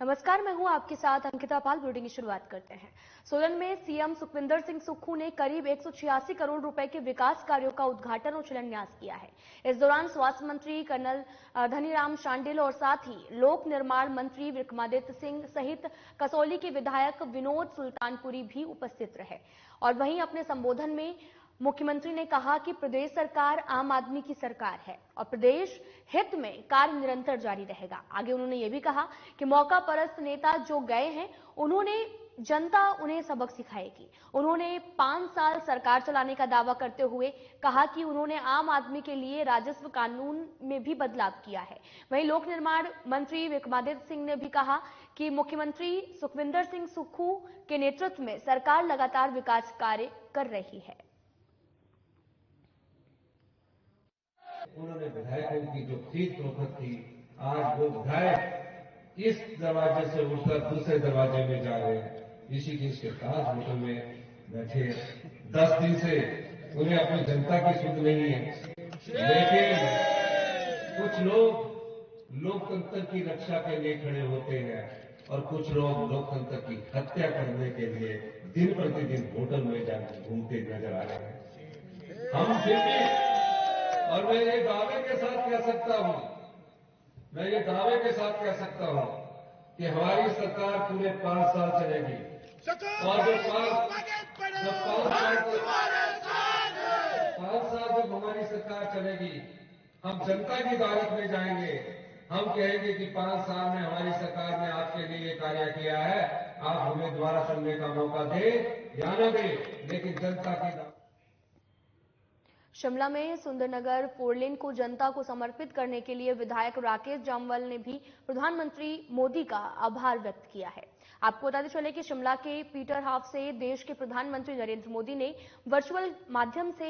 नमस्कार, मैं हूं आपके साथ अंकिता पाल। बुलेटिन की शुरुआत करते हैं। सोलन में सीएम सुखविंदर सिंह सुक्खू ने करीब 186 करोड़ रुपए के विकास कार्यों का उद्घाटन और शिलान्यास किया है। इस दौरान स्वास्थ्य मंत्री कर्नल धनीराम शांडिल और साथ ही लोक निर्माण मंत्री विक्रमादित्य सिंह सहित कसौली के विधायक विनोद सुल्तानपुरी भी उपस्थित रहे। और वहीं अपने संबोधन में मुख्यमंत्री ने कहा कि प्रदेश सरकार आम आदमी की सरकार है और प्रदेश हित में कार्य निरंतर जारी रहेगा। आगे उन्होंने ये भी कहा कि मौका परस्त नेता जो गए हैं, उन्होंने जनता उन्हें सबक सिखाएगी। उन्होंने 5 साल सरकार चलाने का दावा करते हुए कहा कि उन्होंने आम आदमी के लिए राजस्व कानून में भी बदलाव किया है। वहीं लोक निर्माण मंत्री विक्रमादित्य सिंह ने भी कहा कि मुख्यमंत्री सुखविंदर सिंह सुक्खू के नेतृत्व में सरकार लगातार विकास कार्य कर रही है। उन्होंने विधायकों की जो खींच तोहफत थी, आज वो विधायक इस दरवाजे से उठकर दूसरे दरवाजे में जा रहे हैं। ऋषिकेश के ताज होटल में बैठे 10 दिन से उन्हें अपनी जनता की सुध नहीं है, लेकिन कुछ लोग लोकतंत्र की रक्षा के लिए खड़े होते हैं और कुछ लोग लोकतंत्र की हत्या करने के लिए दिन प्रतिदिन होटल में जाकर घूमते नजर आ रहे हैं। हम फिर भी, और मैं ये दावे के साथ कह सकता हूं कि हमारी सरकार पूरे 5 साल चलेगी और जब 5 साल जब हमारी सरकार चलेगी, हम जनता की अदालत में जाएंगे। हम कहेंगे कि 5 साल में हमारी सरकार ने आपके लिए कार्य किया है, आप हमें दोबारा सुनने का मौका दें या न दें, लेकिन जनता की शिमला में सुंदरनगर फोरलेन को जनता को समर्पित करने के लिए विधायक राकेश जामवाल ने भी प्रधानमंत्री मोदी का आभार व्यक्त किया है। आपको बताते चले कि शिमला के पीटर हाफ से देश के प्रधानमंत्री नरेंद्र मोदी ने वर्चुअल माध्यम से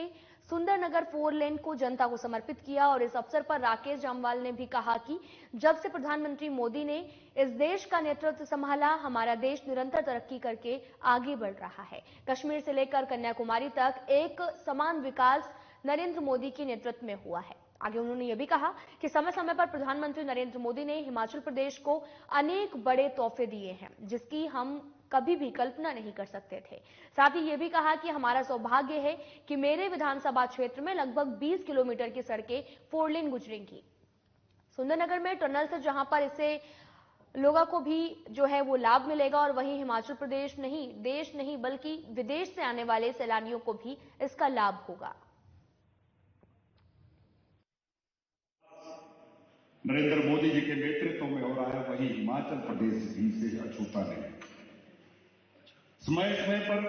सुंदरनगर फोरलेन को जनता को समर्पित किया और इस अवसर पर राकेश जामवाल ने भी कहा कि जब से प्रधानमंत्री मोदी ने इस देश का नेतृत्व संभाला, हमारा देश निरंतर तरक्की करके आगे बढ़ रहा है। कश्मीर से लेकर कन्याकुमारी तक एक समान विकास नरेंद्र मोदी के नेतृत्व में हुआ है। आगे उन्होंने यह भी कहा कि समय समय पर प्रधानमंत्री नरेंद्र मोदी ने हिमाचल प्रदेश को अनेक बड़े तोहफे दिए हैं, जिसकी हम कभी भी कल्पना नहीं कर सकते थे। साथ ही यह भी कहा कि हमारा सौभाग्य है कि मेरे विधानसभा क्षेत्र में लगभग 20 किलोमीटर की सड़कें फोरलेन गुजरेंगी। सुंदरनगर में टनल से जहां पर इससे लोगों को भी जो है वो लाभ मिलेगा और वहीं हिमाचल प्रदेश नहीं, देश नहीं बल्कि विदेश से आने वाले सैलानियों को भी इसका लाभ होगा। नरेंद्र मोदी जी के नेतृत्व में हो रहा है, वही हिमाचल प्रदेश भी से अछूता नहीं। समय समय पर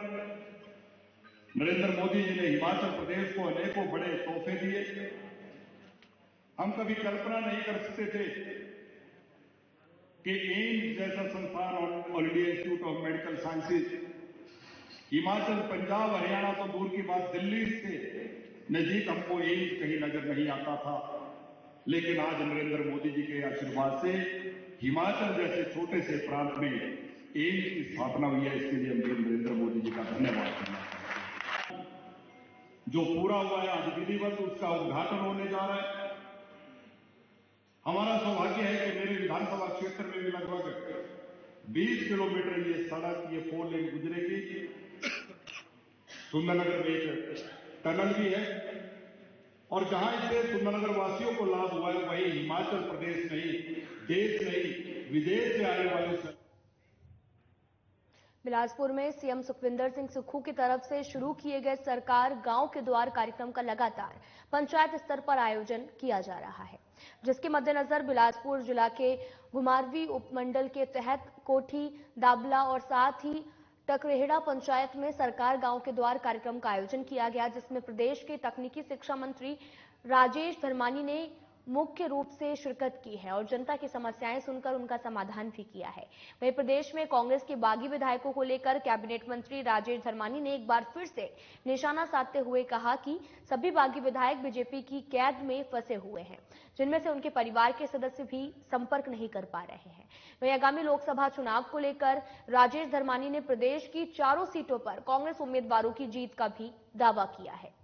नरेंद्र मोदी जी ने हिमाचल प्रदेश को अनेकों बड़े तोहफे दिए। हम कभी कल्पना नहीं कर सकते थे कि एम्स जैसा संस्थान और all India institute of medical sciences Himachal, Punjab, Haryana तो दूर की बात, दिल्ली से नजदीक हमको एम्स कहीं नजर नहीं आता था। लेकिन आज नरेंद्र मोदी जी के आशीर्वाद से हिमाचल जैसे छोटे से प्रांत में एम्स की स्थापना हुई है। इसके लिए हम नरेंद्र मोदी जी का धन्यवाद करना चाहते हैं। जो पूरा हुआ है आज विधिवत उसका उद्घाटन होने जा रहा है। हमारा सौभाग्य है कि मेरे विधानसभा क्षेत्र में भी लगभग 20 किलोमीटर ये सड़क, ये फोर लेन गुजरेगी। सुंदरनगर में एक टनल भी है और जहां इससे सुंदरनगर वासियों को लाभ हुआ है, वही हिमाचल प्रदेश नहीं, देश नहीं, विदेश से आने वाले। बिलासपुर में सीएम सुखविंदर सिंह सुक्खू की तरफ से शुरू किए गए सरकार गांव के द्वार कार्यक्रम का लगातार पंचायत स्तर पर आयोजन किया जा रहा है, जिसके मद्देनजर बिलासपुर जिला के घुमारवी उपमंडल के तहत कोठी, दाबला और साथ ही टकरेहड़ा पंचायत में सरकार गांव के द्वार कार्यक्रम का आयोजन किया गया, जिसमें प्रदेश के तकनीकी शिक्षा मंत्री राजेश धर्मानी ने मुख्य रूप से शिरकत की है और जनता की समस्याएं सुनकर उनका समाधान भी किया है। वहीं प्रदेश में कांग्रेस के बागी विधायकों को लेकर कैबिनेट मंत्री राजेश धर्मानी ने एक बार फिर से निशाना साधते हुए कहा कि सभी बागी विधायक बीजेपी की कैद में फंसे हुए हैं, जिनमें से उनके परिवार के सदस्य भी संपर्क नहीं कर पा रहे हैं। वहीं आगामी लोकसभा चुनाव को लेकर राजेश धर्मानी ने प्रदेश की 4 सीटों पर कांग्रेस उम्मीदवारों की जीत का भी दावा किया है।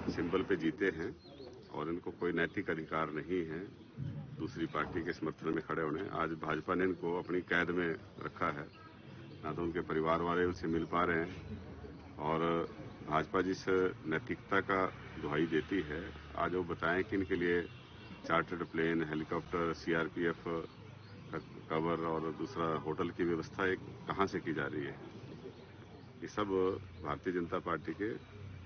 सिंबल पे जीते हैं और इनको कोई नैतिक अधिकार नहीं है दूसरी पार्टी के समर्थन में खड़े होने। आज भाजपा ने इनको अपनी कैद में रखा है, ना तो उनके परिवार वाले उनसे मिल पा रहे हैं और भाजपा जिस नैतिकता का दुहाई देती है, आज वो बताएं कि इनके लिए चार्टर्ड प्लेन, हेलीकॉप्टर, सीआरपीएफ का कवर और दूसरा होटल की व्यवस्था कहां से की जा रही है। ये सब भारतीय जनता पार्टी के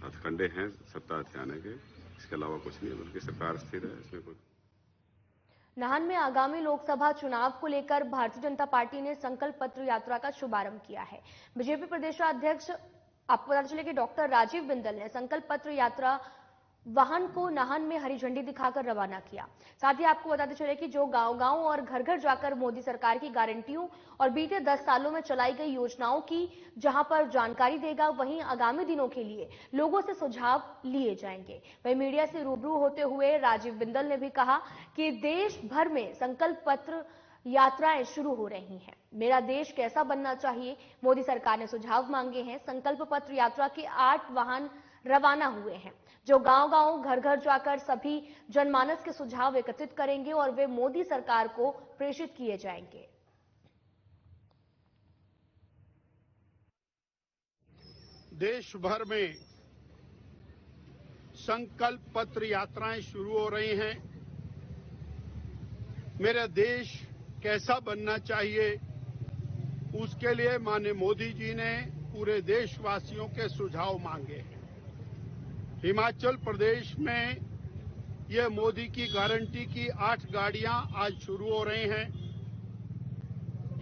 हथकंडे हैं सत्ता हथियाने के, इसके अलावा कुछ नहीं, बल्कि सरकार स्थिर है, इसमें कुछ। नाहन में आगामी लोकसभा चुनाव को लेकर भारतीय जनता पार्टी ने संकल्प पत्र यात्रा का शुभारंभ किया है। बीजेपी प्रदेशाध्यक्ष आपको बता चले कि डॉक्टर राजीव बिंदल ने संकल्प पत्र यात्रा वाहन को नाहन में हरी झंडी दिखाकर रवाना किया। साथ ही आपको बताते चले कि जो गांव-गांव और घर-घर जाकर मोदी सरकार की गारंटियों और बीते 10 सालों में चलाई गई योजनाओं की जहां पर जानकारी देगा, वहीं आगामी दिनों के लिए लोगों से सुझाव लिए जाएंगे। वहीं मीडिया से रूबरू होते हुए राजीव बिंदल ने भी कहा कि देश भर में संकल्प पत्र यात्राएं शुरू हो रही हैं। मेरा देश कैसा बनना चाहिए, मोदी सरकार ने सुझाव मांगे हैं। संकल्प पत्र यात्रा के 8 वाहन रवाना हुए हैं, जो गांव-गांव, घर-घर जाकर सभी जनमानस के सुझाव एकत्रित करेंगे और वे मोदी सरकार को प्रेषित किए जाएंगे। देश भर में संकल्प पत्र यात्राएं शुरू हो रही हैं। मेरा देश कैसा बनना चाहिए, उसके लिए माननीय मोदी जी ने पूरे देशवासियों के सुझाव मांगे हैं। हिमाचल प्रदेश में ये मोदी की गारंटी की 8 गाड़ियां आज शुरू हो रही हैं।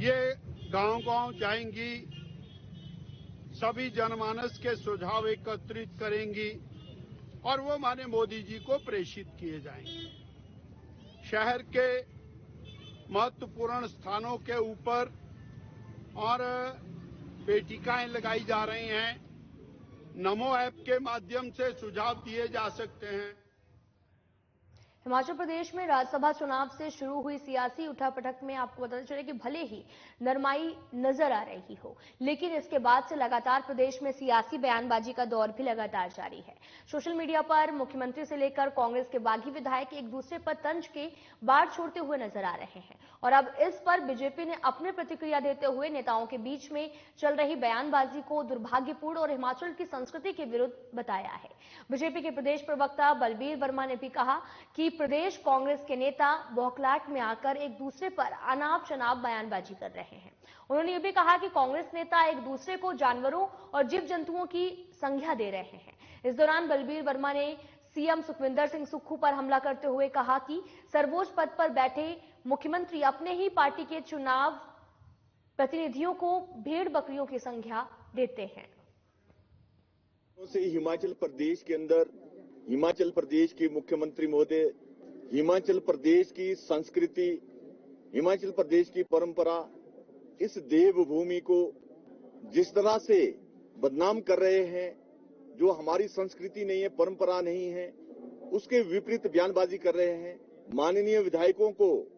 ये गांव-गांव जाएंगी, सभी जनमानस के सुझाव एकत्रित करेंगी और वो माननीय मोदी जी को प्रेषित किए जाएंगे। शहर के महत्वपूर्ण स्थानों के ऊपर और पेटिकाएं लगाई जा रही हैं। नमो ऐप के माध्यम से सुझाव दिए जा सकते हैं। हिमाचल प्रदेश में राज्यसभा चुनाव से शुरू हुई सियासी उठापटक में आपको बताते चले कि भले ही नरमाई नजर आ रही हो, लेकिन इसके बाद से लगातार प्रदेश में सियासी बयानबाजी का दौर भी लगातार जारी है। सोशल मीडिया पर मुख्यमंत्री से लेकर कांग्रेस के बागी विधायक एक दूसरे पर तंज के बाढ़ छोड़ते हुए नजर आ रहे हैं और अब इस पर बीजेपी ने अपनी प्रतिक्रिया देते हुए नेताओं के बीच में चल रही बयानबाजी को दुर्भाग्यपूर्ण और हिमाचल की संस्कृति के विरुद्ध बताया है। बीजेपी के प्रदेश प्रवक्ता बलबीर वर्मा ने भी कहा कि प्रदेश कांग्रेस के नेता बौखलाहट में आकर एक दूसरे पर अनाप शनाप बयानबाजी कर रहे हैं। उन्होंने यह भी कहा कि कांग्रेस नेता एक दूसरे को जानवरों और जीव जंतुओं की संज्ञा दे रहे हैं। इस दौरान बलबीर वर्मा ने सीएम सुखविंदर सिंह सुक्खू पर हमला करते हुए कहा कि सर्वोच्च पद पर बैठे मुख्यमंत्री अपने ही पार्टी के चुनाव प्रतिनिधियों को भेड़ बकरियों की संज्ञा देते हैं। हिमाचल प्रदेश के अंदर हिमाचल प्रदेश के मुख्यमंत्री महोदय हिमाचल प्रदेश की संस्कृति, हिमाचल प्रदेश की परंपरा, इस देवभूमि को जिस तरह से बदनाम कर रहे हैं, जो हमारी संस्कृति नहीं है, परंपरा नहीं है, उसके विपरीत बयानबाजी कर रहे हैं। माननीय विधायकों को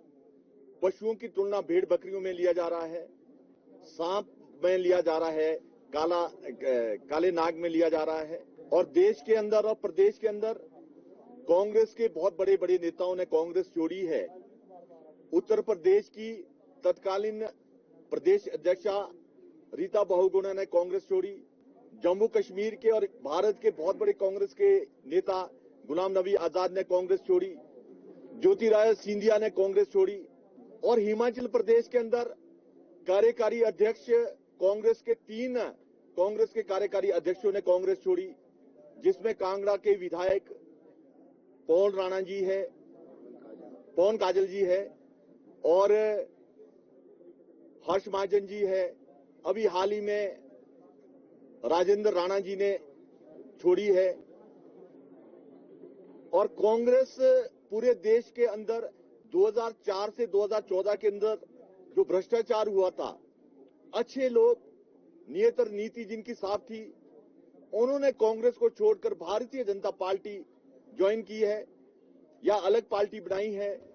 पशुओं की तुलना भेड़ बकरियों में लिया जा रहा है, सांप में लिया जा रहा है, काले नाग में लिया जा रहा है और देश के अंदर और प्रदेश के अंदर कांग्रेस के बहुत बड़े बड़े नेताओं ने कांग्रेस छोड़ी है। उत्तर प्रदेश की तत्कालीन प्रदेश अध्यक्षा रीता बहुगुणा ने कांग्रेस छोड़ी। जम्मू कश्मीर के और भारत के बहुत बड़े कांग्रेस के नेता गुलाम नबी आजाद ने कांग्रेस छोड़ी, ज्योतिरादित्य सिंधिया ने कांग्रेस छोड़ी और हिमाचल प्रदेश के अंदर कार्यकारी अध्यक्ष कांग्रेस के 3 कांग्रेस के कार्यकारी अध्यक्षों ने कांग्रेस छोड़ी, जिसमें कांगड़ा के विधायक पवन काजल जी है और हर्ष महाजन जी है। अभी हाल ही में राजेंद्र राणा जी ने छोड़ी है और कांग्रेस पूरे देश के अंदर 2004 से 2014 के अंदर जो भ्रष्टाचार हुआ था, अच्छे लोग, नियतर नीति जिनकी साफ थी, उन्होंने कांग्रेस को छोड़कर भारतीय जनता पार्टी ज्वाइन की है या अलग पार्टी बनाई है।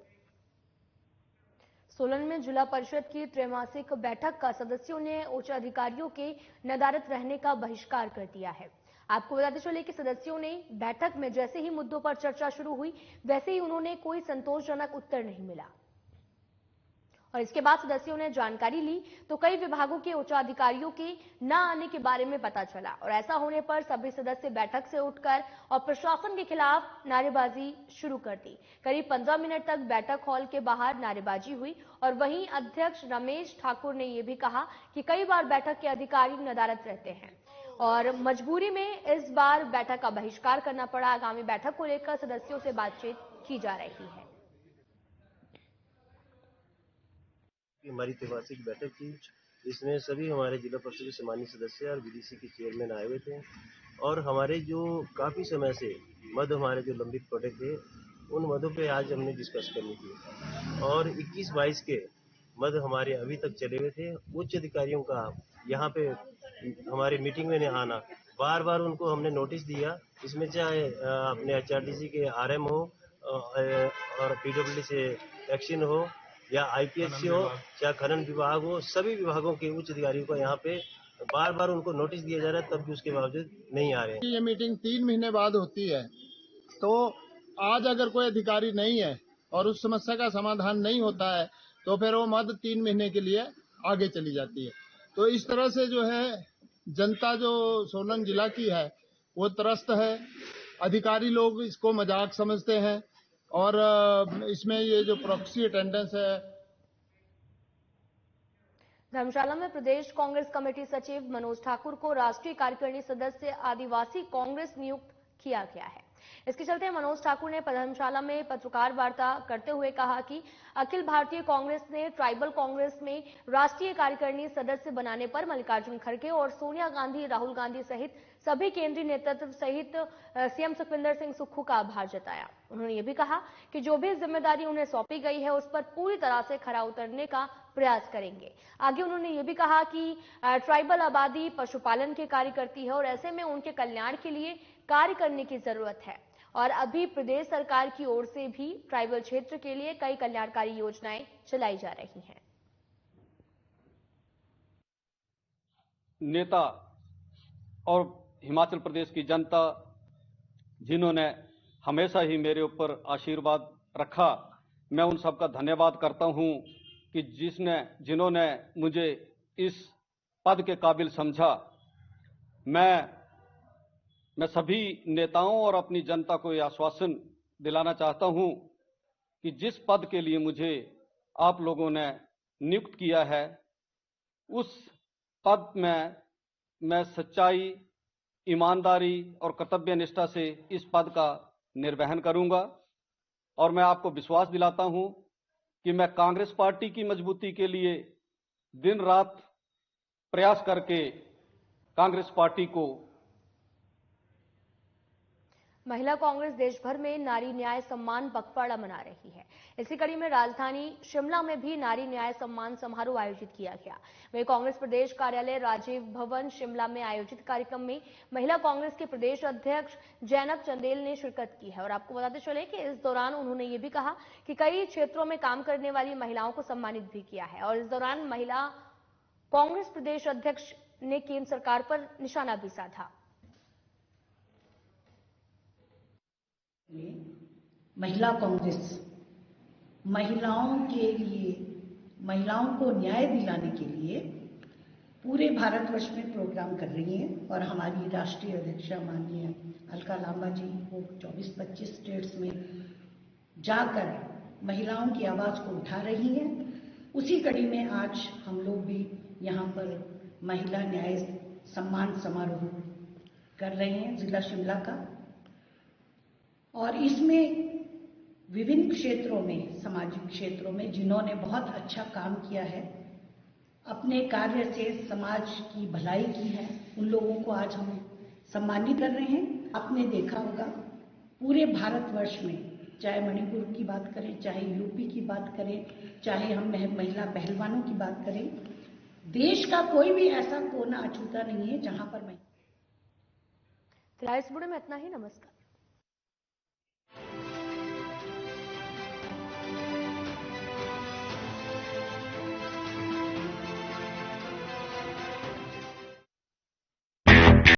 सोलन में जिला परिषद की त्रैमासिक बैठक का सदस्यों ने उच्च अधिकारियों के नदारद रहने का बहिष्कार कर दिया है। आपको बताते चले कि सदस्यों ने बैठक में जैसे ही मुद्दों पर चर्चा शुरू हुई वैसे ही उन्होंने कोई संतोषजनक उत्तर नहीं मिला और इसके बाद सदस्यों ने जानकारी ली तो कई विभागों के उच्चाधिकारियों के न आने के बारे में पता चला और ऐसा होने पर सभी सदस्य बैठक से उठकर और प्रशासन के खिलाफ नारेबाजी शुरू कर दी। करीब 15 मिनट तक बैठक हॉल के बाहर नारेबाजी हुई और वहीं अध्यक्ष रमेश ठाकुर ने यह भी कहा कि कई बार बैठक के अधिकारी नदारद रहते हैं और मजबूरी में इस बार बैठक का बहिष्कार करना पड़ा। आगामी बैठक को लेकर सदस्यों से बातचीत की जा रही है। हमारी त्रिमासिक बैठक थी, इसमें सभी हमारे जिला परिषद के सम्मानित सदस्य और बीडीसी के चेयरमैन आए हुए थे और हमारे जो काफी समय से मद हमारे जो लंबित पड़े थे उन मदों पे आज हमने डिस्कस करनी थी और 21-22 के मद हमारे अभी तक चले हुए थे। उच्च अधिकारियों का यहाँ पे हमारी मीटिंग में नहीं आना, बार बार उनको हमने नोटिस दिया। इसमें चाहे अपने एचआरडीसी के आरएम हो और पीडब्ल्यूडी से एक्शन हो या आईपीएससी हो, चाहे खनन विभाग हो, सभी विभागों के उच्च अधिकारियों को यहाँ पे बार बार उनको नोटिस दिया जा रहा है, तब भी उसके बावजूद नहीं आ रहे हैं। ये मीटिंग 3 महीने बाद होती है, तो आज अगर कोई अधिकारी नहीं है और उस समस्या का समाधान नहीं होता है तो फिर वो मद 3 महीने के लिए आगे चली जाती है। तो इस तरह से जो है जनता जो सोलन जिला की है वो त्रस्त है। अधिकारी लोग इसको मजाक समझते हैं और इसमें ये जो प्रॉक्सी अटेंडेंस है। धर्मशाला में प्रदेश कांग्रेस कमेटी सचिव मनोज ठाकुर को राष्ट्रीय कार्यकारिणी सदस्य आदिवासी कांग्रेस नियुक्त किया गया है। इसके चलते मनोज ठाकुर ने धर्मशाला में पत्रकार वार्ता करते हुए कहा कि अखिल भारतीय कांग्रेस ने ट्राइबल कांग्रेस में राष्ट्रीय कार्यकारिणी सदस्य बनाने पर मल्लिकार्जुन खड़गे और सोनिया गांधी, राहुल गांधी सहित सभी केंद्रीय नेतृत्व सहित सीएम सुखविंदर सिंह सुक्खू का आभार जताया। उन्होंने ये भी कहा कि जो भी जिम्मेदारी उन्हें सौंपी गई है उस पर पूरी तरह से खरा उतरने का प्रयास करेंगे। आगे उन्होंने ये भी कहा कि ट्राइबल आबादी पशुपालन के कार्य करती है और ऐसे में उनके कल्याण के लिए कार्य करने की जरूरत है और अभी प्रदेश सरकार की ओर से भी ट्राइबल क्षेत्र के लिए कई कल्याणकारी योजनाएं चलाई जा रही हैं। नेता और हिमाचल प्रदेश की जनता जिन्होंने हमेशा ही मेरे ऊपर आशीर्वाद रखा, मैं उन सबका धन्यवाद करता हूं कि जिन्होंने मुझे इस पद के काबिल समझा। मैं सभी नेताओं और अपनी जनता को यह आश्वासन दिलाना चाहता हूं कि जिस पद के लिए मुझे आप लोगों ने नियुक्त किया है उस पद में मैं सच्चाई, ईमानदारी और कर्तव्य निष्ठा से इस पद का निर्वहन करूंगा और मैं आपको विश्वास दिलाता हूं कि मैं कांग्रेस पार्टी की मजबूती के लिए दिन रात प्रयास करके कांग्रेस पार्टी को। महिला कांग्रेस देश भर में नारी न्याय सम्मान पखवाड़ा मना रही है। इसी कड़ी में राजधानी शिमला में भी नारी न्याय सम्मान समारोह आयोजित किया गया। वहीं कांग्रेस प्रदेश कार्यालय राजीव भवन शिमला में आयोजित कार्यक्रम में महिला कांग्रेस के प्रदेश अध्यक्ष जैनब चंदेल ने शिरकत की है और आपको बताते चले कि इस दौरान उन्होंने ये भी कहा कि कई क्षेत्रों में काम करने वाली महिलाओं को सम्मानित भी किया है और इस दौरान महिला कांग्रेस प्रदेश अध्यक्ष ने केंद्र सरकार पर निशाना भी साधा। महिला कांग्रेस महिलाओं के लिए, महिलाओं को न्याय दिलाने के लिए पूरे भारतवर्ष में प्रोग्राम कर रही है और हमारी राष्ट्रीय अध्यक्षा माननीय अलका लांबा जी को 24-25 स्टेट्स में जाकर महिलाओं की आवाज को उठा रही हैं। उसी कड़ी में आज हम लोग भी यहाँ पर महिला न्याय सम्मान समारोह कर रहे हैं जिला शिमला का और इसमें विभिन्न क्षेत्रों में, सामाजिक क्षेत्रों में जिन्होंने बहुत अच्छा काम किया है, अपने कार्य से समाज की भलाई की है, उन लोगों को आज हम सम्मानित कर रहे हैं। आपने देखा होगा पूरे भारतवर्ष में, चाहे मणिपुर की बात करें, चाहे यूपी की बात करें, चाहे हम महिला पहलवानों की बात करें, देश का कोई भी ऐसा कोना अछूता नहीं है जहां पर मैं। फिलहाल इस बुलेटिन में इतना ही। नमस्कार।